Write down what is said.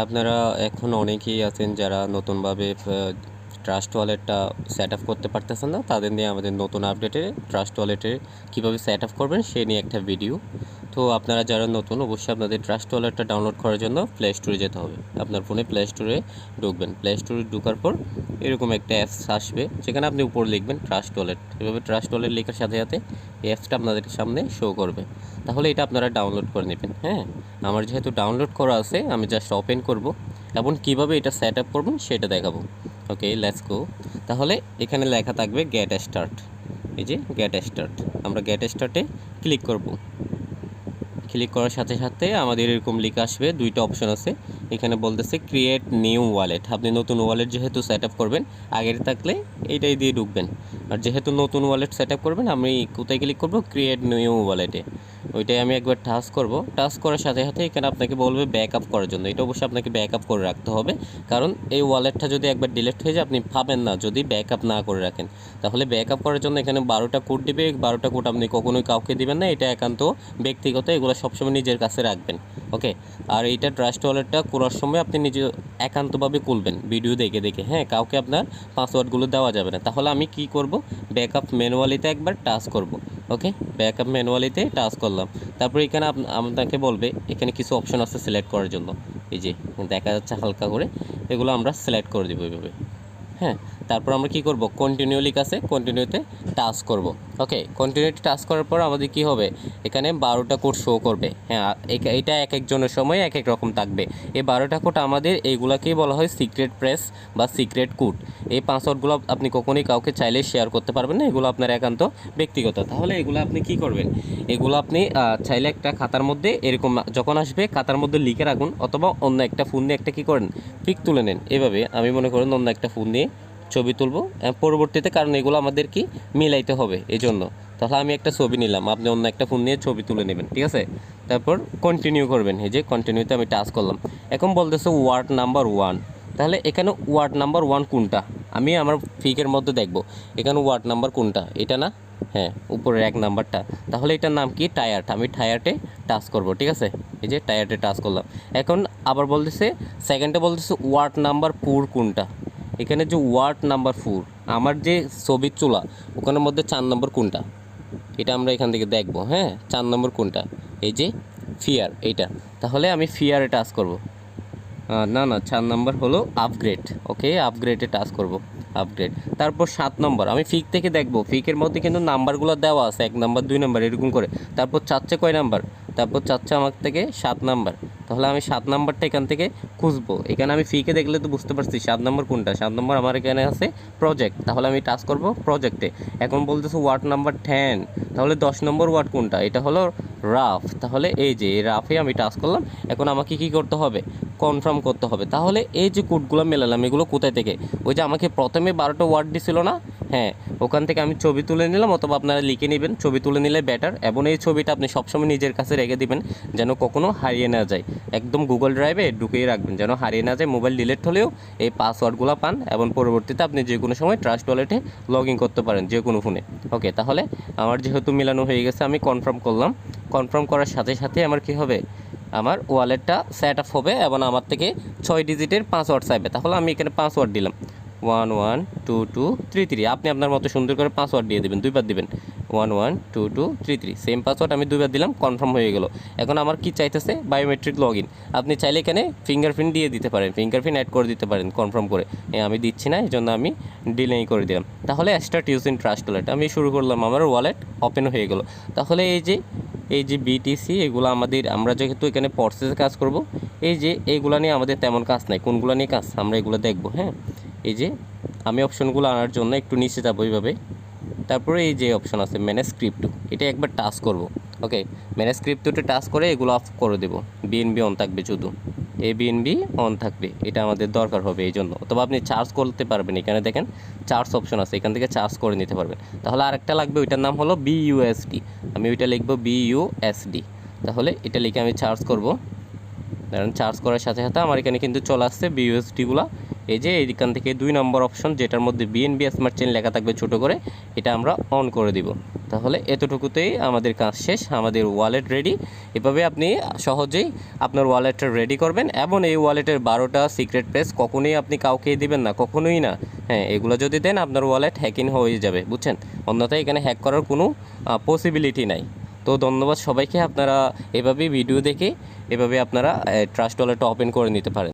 আপনারা এখন অনেকেই আছেন যারা নতুনভাবে ট্রাস্ট ওয়ালেটটা সেট আপ করতে পারতেছেন না, তাদের নিয়ে আমাদের নতুন আপডেটে ট্রাস্ট ওয়ালেটে কীভাবে সেট আপ করবেন সে নিয়ে একটা ভিডিও। তো আপনারা যারা নতুন, অবশ্যই আপনাদের ট্রাস্ট ওয়ালেটটা ডাউনলোড করার জন্য প্লে স্টোরে যেতে হবে। আপনার ফোনে প্লে স্টোরে ঢুকবেন। প্লে স্টোরে ঢোকার পর এরকম একটা অ্যাপস আসবে, যেখানে আপনি উপর লিখবেন ট্রাস্ট ওয়ালেট। এভাবে ট্রাস্ট ওয়ালেট লেখার সাথে সাথে এই অ্যাপসটা আপনাদের সামনে শো করবে। তাহলে এটা আপনারা ডাউনলোড করে নেবেন। হ্যাঁ, আমার যেহেতু ডাউনলোড করা আছে, আমি জাস্ট ওপেন করব এবং কিভাবে এটা সেট আপ করবেন সেটা দেখাবো। ওকে, লেটস গো। তাহলে এখানে লেখা থাকবে গেট স্টার্ট। এই যে গেট স্টার্ট, আমরা গেট স্টার্টে ক্লিক করব। ক্লিক করার সাথে সাথে আমাদের এরকম লেখা আসবে, দুইটা অপশন আছে। এখানে বলতেছে ক্রিয়েট নিউ ওয়ালেট। আপনি নতুন ওয়ালেট যেহেতু সেট আপ করবেন, আগের থাকলে এইটাই দিয়ে ঢুকবেন। আর যেহেতু নতুন ওয়ালেট সেট আপ করবেন, আমি কোথায় ক্লিক করব? ক্রিয়েট নিউ ওয়ালেটে। ওইটাই আমি একবার টাচ করব। টাচ করার সাথে সাথে এখানে আপনাকে বলবে ব্যাক আপ করার জন্য। এটা অবশ্যই আপনাকে ব্যাক আপ করে রাখতে হবে, কারণ এই ওয়ালেটটা যদি একবার ডিলিট হয়ে যায় আপনি পাবেন না যদি ব্যাক আপ না করে রাখেন। তাহলে ব্যাক আপ করার জন্য এখানে 12টা কোড দিবে। 12টা কোড আপনি কখনোই কাউকে দিবেন না, এটা একান্ত ব্যক্তিগত। এগুলো সবসময় নিজের কাছে রাখবেন। ওকে, আর এইটা ট্রাস্ট ওয়ালেটটা করার সময় আপনি নিজে একান্তভাবে খুলবেন ভিডিও দেখে দেখে। হ্যাঁ, কাউকে আপনার পাসওয়ার্ডগুলো দেওয়া যাবে না। তাহলে আমি কি করব? ব্যাকআপ ম্যানুয়ালিতে একবার টাচ করব। ওকে, ব্যাকআপ ম্যানুয়ালিতে টাচ করলাম। তারপর এখানে আপনাকে বলবে এখানে কিছু অপশন আছে সিলেক্ট করার জন্য। এই যে দেখা যাচ্ছে হালকা করে, এগুলো আমরা সিলেক্ট করে দেবো এইভাবে। হ্যাঁ, তারপর আমরা কি করব? কন্টিনিউ লেখা আছে, কন্টিনিউতে টাচ করব। ওকে, কন্টিনিউতে টাচ করার পর আমাদের কি হবে? এখানে 12টা কোড শো করবে। হ্যাঁ, এটা এক একজনের সময় এক এক রকম থাকবে। এই 12টা কোড আমাদের এইগুলাকেই বলা হয় সিক্রেট প্রেস বা সিক্রেট কোড। এই পাসওয়ার্ডগুলো আপনি কখনোই কাউকে চাইলে শেয়ার করতে পারবেন না, এগুলো আপনার একান্ত ব্যক্তিগত। তাহলে এগুলো আপনি কি করবেন? এগুলো আপনি চাইলে একটা খাতার মধ্যে এরকম যখন আসবে খাতার মধ্যে লিখে রাখুন, অথবা অন্য একটা ফোন দিয়ে একটা কী করেন, পিক তুলে নেন। এভাবে আমি মনে করেন অন্য একটা ফোন দিয়ে ছবি তুলব পরবর্তীতে, কারণ এগুলো আমাদের কি মিলাইতে হবে এই জন্য। তাহলে আমি একটা ছবি নিলাম, আপনি অন্য একটা ফোন নিয়ে ছবি তুলে নেবেন, ঠিক আছে? তারপর কন্টিনিউ করবেন। এই যে কন্টিনিউতে আমি টাচ করলাম। এখন বলতেছে ওয়ার্ড নাম্বার 1। তাহলে এখানে ওয়ার্ড নাম্বার 1 কোনটা? আমি আমার ফিকের মধ্যে দেখব এখানে ওয়ার্ড নাম্বার কোনটা, এটা না? হ্যাঁ, উপরের 1 নাম্বারটা। তাহলে এটার নাম কি? টায়ার্ট। আমি টায়ার্টে টাচ করব, ঠিক আছে? এই যে টায়ার্টে টাচ করলাম। এখন আবার বলতেছে সেকেন্ডে বলতেছে ওয়ার্ড নাম্বার 4 কোনটা। এখানে যে ওয়ার্ড নাম্বার 4, আমার যে ছবির চুলা ওখানের মধ্যে 4 নম্বর কোনটা, এটা আমরা এখান থেকে দেখব। হ্যাঁ, 4 নম্বর কোনটা? এই যে ফিয়ার, এইটা। তাহলে আমি ফিয়ারে টাচ করব। না না, 4 নম্বর হলো আপগ্রেড। ওকে, আপগ্রেডে টাচ করব, আপগ্রেড। তারপর 7 নম্বর আমি ফিক থেকে দেখব। ফিকের মধ্যে কিন্তু নাম্বারগুলো দেওয়া আছে, 1 নম্বর 2 নম্বর এরকম করে। তারপর চাচ্ছে কয় নাম্বার? তারপর চাচ্ছে আমার থেকে 7 নাম্বার। তাহলে আমি 7 নাম্বারটা এখান থেকে খুঁজবো। এখানে আমি ফিকে দেখলে তো বুঝতে পারছি 7 নম্বর কোনটা। 7 নম্বর আমার এখানে আছে প্রজেক্ট। তাহলে আমি টাচ করব প্রজেক্টে। এখন বলতেছে ওয়ার্ড নাম্বার 10। তাহলে 10 নম্বর ওয়ার্ড কোনটা? এটা হলো রাফ। তাহলে এই যে এই রাফে আমি টাচ করলাম। এখন আমাকে কি করতে হবে? কনফার্ম করতে হবে। তাহলে এই যে কোডগুলো মেলালাম, এগুলো কোথায় থেকে? ওই যে আমাকে প্রথমে 12টা ওয়ার্ড দিছিল না? হ্যাঁ, ওখান থেকে আমি ছবি তুলে নিলাম, অথবা আপনারা লিখে নেবেন। ছবি তুলে নিলে বেটার, এবং এই ছবিটা আপনি সবসময় নিজের কাছে রেখে দিবেন, যেন কখনো হারিয়ে না যায়। একদম গুগল ড্রাইভে ঢুকিয়ে রাখবেন, যেন হারিয়ে না যায়। মোবাইল ডিলিট হলেও এই পাসওয়ার্ডগুলো পান, এবং পরবর্তীতে আপনি যে কোনো সময় ট্রাস্ট ওয়ালেটে লগ ইন করতে পারেন যে কোনো ফোনে। ওকে, তাহলে আমার যেহেতু মেলানো হয়ে গেছে, আমি কনফার্ম করলাম। কনফার্ম করার সাথে সাথে আমার কি হবে? আমার ওয়ালেটটা সেট আপ হবে, এবং আমার থেকে 6 ডিজিটের পাসওয়ার্ড চাইবে। তাহলে আমি এখানে পাসওয়ার্ড দিলাম 112233। আপনি আপনার মতো সুন্দর করে পাসওয়ার্ড দিয়ে দেবেন, 2বার দিবেন 112233। সেম পাসওয়ার্ড আমি 2বার দিলাম, কনফার্ম হয়ে গেল। এখন আমার কি চাইতেছে? Biometric log in. আপনি চাইলে এখানে ফিঙ্গারপ্রিন্ট দিয়ে দিতে পারেন, ফিঙ্গারপ্রিন্ট অ্যাড করে দিতে পারেন কনফার্ম করে। আমি দিচ্ছি না, এই জন্য আমি ডিলেই করে দিলাম। তাহলে স্টার্ট ইউজিং ট্রাস্ট ওয়ালেট আমি শুরু করলাম, আমার ওয়ালেট ওপেন হয়ে গেল। তাহলে এই যে বিটিসি, এগুলো আমরা যেহেতু এখানে প্রসেসে কাজ করব, এই যে এইগুলো নিয়ে আমাদের তেমন কাজ নাই। কোনগুলো নিয়ে কাজ আমরা এগুলো দেখব। হ্যাঁ, এই যে আমি অপশনগুলো আনার জন্য একটু নিচে যাবো এইভাবে। তারপরে এই যে অপশন আছে ম্যানেজ ক্রিপ্টো, এটা একবার টাচ করব। ওকে, ম্যানেজ ক্রিপ্টোতে টাচ করে এগুলো অফ করে দেবো। বিএনবি অন থাকবে, শুধু এই বিএনবি অন থাকবে, এটা আমাদের দরকার হবে এই জন্য। অথবা আপনি চার্জ করতে পারবেন, এখানে দেখেন চার্জ অপশন আছে, এখান থেকে চার্জ করে নিতে পারবেন। তাহলে আরেকটা লাগবে, ওইটার নাম হলো বিইউএসডি। আমি ওইটা লিখবো বিইউএসডি। তাহলে এটা লিখে আমি চার্জ করব। কারণ চার্জ করার সাথে সাথে আমার এখানে কিন্তু চলে আসছে বিইউএসডিগুলো। এই যে এইখান থেকে 2 নম্বর অপশন, যেটার মধ্যে বিএনবি স্মার্ট চেইন লেখা থাকবে ছোটো করে, এটা আমরা অন করে দিব। তাহলে এতটুকুতেই আমাদের কাজ শেষ, আমাদের ওয়ালেট রেডি। এভাবে আপনি সহজেই আপনার ওয়ালেটটা রেডি করবেন, এবং এই ওয়ালেটের 12টা সিক্রেট প্লেস কখনোই আপনি কাউকেই দিবেন না, কখনোই না। হ্যাঁ, এগুলো যদি দেন আপনার ওয়ালেট হ্যাকিং হয়ে যাবে, বুঝছেন? অন্যথায় এখানে হ্যাক করার কোনো পসিবিলিটি নাই। তো ধন্যবাদ সবাইকে। আপনারা এভাবেই ভিডিও দেখে এভাবে আপনারা ট্রাস্ট ওয়ালেটটা ওপেন করে নিতে পারেন।